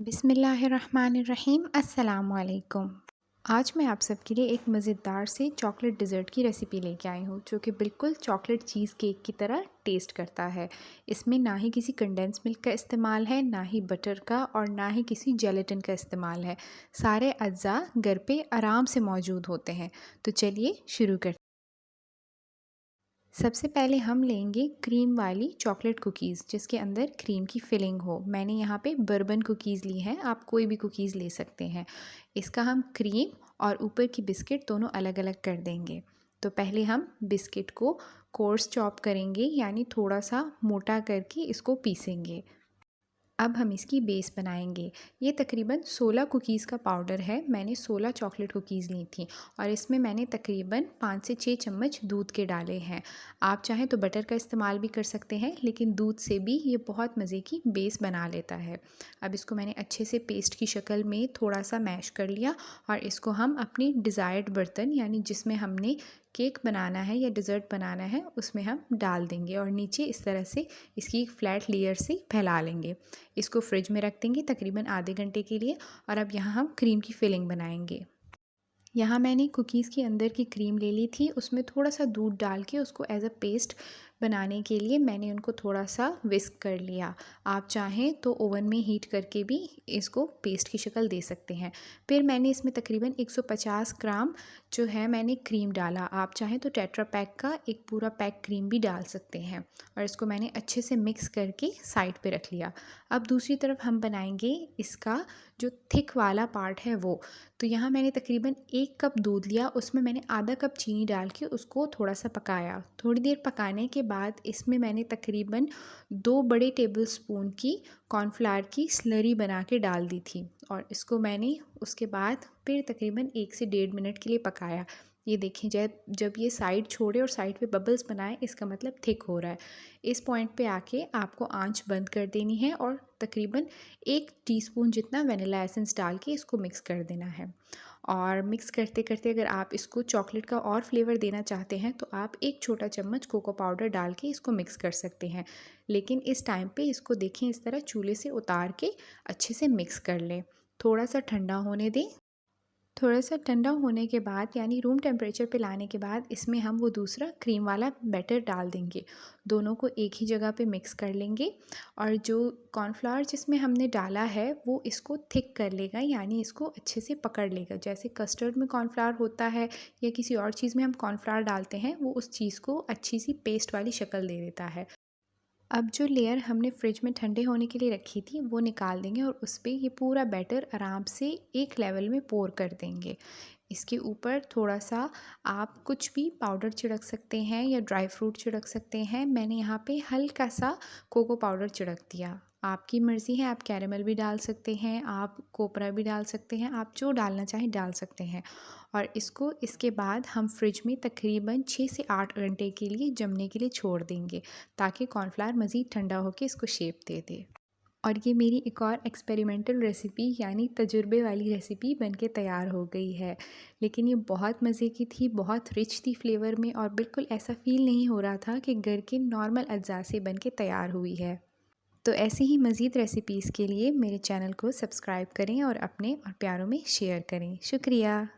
बिस्मिल्लाहिर्रहमानिर्रहीम। अस्सलाम वालेकुम। आज मैं आप सबके लिए एक मज़ेदार से चॉकलेट डिज़र्ट की रेसिपी लेके आई हूँ जो कि बिल्कुल चॉकलेट चीज़ केक की तरह टेस्ट करता है। इसमें ना ही किसी कंडेंस मिल्क का इस्तेमाल है, ना ही बटर का और ना ही किसी जेलेटिन का इस्तेमाल है। सारे अज्जा घर पे आराम से मौजूद होते हैं। तो चलिए शुरू करते हैं। सबसे पहले हम लेंगे क्रीम वाली चॉकलेट कुकीज़ जिसके अंदर क्रीम की फिलिंग हो। मैंने यहाँ पे बर्बन कुकीज़ ली हैं, आप कोई भी कुकीज़ ले सकते हैं। इसका हम क्रीम और ऊपर की बिस्किट दोनों अलग अलग कर देंगे। तो पहले हम बिस्किट को कोर्स चॉप करेंगे, यानी थोड़ा सा मोटा करके इसको पीसेंगे। अब हम इसकी बेस बनाएंगे। ये तकरीबन 16 कुकीज़ का पाउडर है। मैंने 16 चॉकलेट कुकीज़ ली थी और इसमें मैंने तकरीबन 5 से 6 चम्मच दूध के डाले हैं। आप चाहें तो बटर का इस्तेमाल भी कर सकते हैं, लेकिन दूध से भी ये बहुत मज़े की बेस बना लेता है। अब इसको मैंने अच्छे से पेस्ट की शक्ल में थोड़ा सा मैश कर लिया और इसको हम अपनी डिज़ायर्ड बर्तन, यानी जिसमें हमने केक बनाना है या डिज़र्ट बनाना है, उसमें हम डाल देंगे और नीचे इस तरह से इसकी एक फ़्लैट लेयर से फैला लेंगे। इसको फ्रिज में रख देंगे तकरीबन आधे घंटे के लिए। और अब यहाँ हम क्रीम की फिलिंग बनाएंगे। यहाँ मैंने कुकीज़ के अंदर की क्रीम ले ली थी, उसमें थोड़ा सा दूध डाल के उसको एज अ पेस्ट बनाने के लिए मैंने उनको थोड़ा सा विस्क कर लिया। आप चाहें तो ओवन में हीट करके भी इसको पेस्ट की शक्ल दे सकते हैं। फिर मैंने इसमें तकरीबन 150 ग्राम जो है मैंने क्रीम डाला। आप चाहें तो टेट्रा पैक का एक पूरा पैक क्रीम भी डाल सकते हैं और इसको मैंने अच्छे से मिक्स करके साइड पे रख लिया। अब दूसरी तरफ हम बनाएंगे इसका जो थिक वाला पार्ट है वो। तो यहाँ मैंने तकरीबन 1 कप दूध लिया, उसमें मैंने आधा कप चीनी डाल के उसको थोड़ा सा पकाया। थोड़ी देर पकाने के बाद इसमें मैंने तकरीबन 2 बड़े टेबलस्पून की कॉर्नफ्लावर की स्लरी बना के डाल दी थी और इसको मैंने उसके बाद फिर तकरीबन 1 से 1.5 मिनट के लिए पकाया। ये देखें, जब ये साइड छोड़े और साइड पे बबल्स बनाए, इसका मतलब थिक हो रहा है। इस पॉइंट पे आके आपको आंच बंद कर देनी है और तकरीबन 1 टीस्पून जितना वनीला एसेंस डाल के इसको मिक्स कर देना है। और मिक्स करते करते अगर आप इसको चॉकलेट का और फ्लेवर देना चाहते हैं तो आप 1 छोटा चम्मच कोको पाउडर डाल के इसको मिक्स कर सकते हैं। लेकिन इस टाइम पे इसको देखें, इस तरह चूल्हे से उतार के अच्छे से मिक्स कर लें। थोड़ा सा ठंडा होने दें। थोड़ा सा ठंडा होने के बाद, यानी रूम टेम्परेचर पे लाने के बाद, इसमें हम वो दूसरा क्रीम वाला बैटर डाल देंगे। दोनों को एक ही जगह पे मिक्स कर लेंगे और जो कॉर्नफ्लावर जिसमें हमने डाला है वो इसको थिक कर लेगा, यानी इसको अच्छे से पकड़ लेगा। जैसे कस्टर्ड में कॉर्नफ्लावर होता है या किसी और चीज़ में हम कॉर्नफ्लावर डालते हैं, वो उस चीज़ को अच्छी सी पेस्ट वाली शक्ल दे देता है। अब जो लेयर हमने फ्रिज में ठंडे होने के लिए रखी थी वो निकाल देंगे और उस पे ये पूरा बैटर आराम से एक लेवल में पोर कर देंगे। इसके ऊपर थोड़ा सा आप कुछ भी पाउडर छिड़क सकते हैं या ड्राई फ्रूट छिड़क सकते हैं। मैंने यहाँ पे हल्का सा कोको पाउडर छिड़क दिया। आपकी मर्ज़ी है, आप कैरेमल भी डाल सकते हैं, आप कोपरा भी डाल सकते हैं, आप जो डालना चाहें डाल सकते हैं। और इसको इसके बाद हम फ्रिज में तकरीबन 6 से 8 घंटे के लिए जमने के लिए छोड़ देंगे ताकि कॉर्नफ्लावर मज़ीद ठंडा होकर इसको शेप दे दे। और ये मेरी एक और एक्सपेरिमेंटल रेसिपी, यानी तजुर्बे वाली रेसिपी बनके तैयार हो गई है। लेकिन ये बहुत मज़े की थी, बहुत रिच थी फ्लेवर में और बिल्कुल ऐसा फ़ील नहीं हो रहा था कि घर के नॉर्मल अज्जा से बनके तैयार हुई है। तो ऐसी ही मज़ीद रेसिपीज़ के लिए मेरे चैनल को सब्सक्राइब करें और अपने और प्यारों में शेयर करें। शुक्रिया।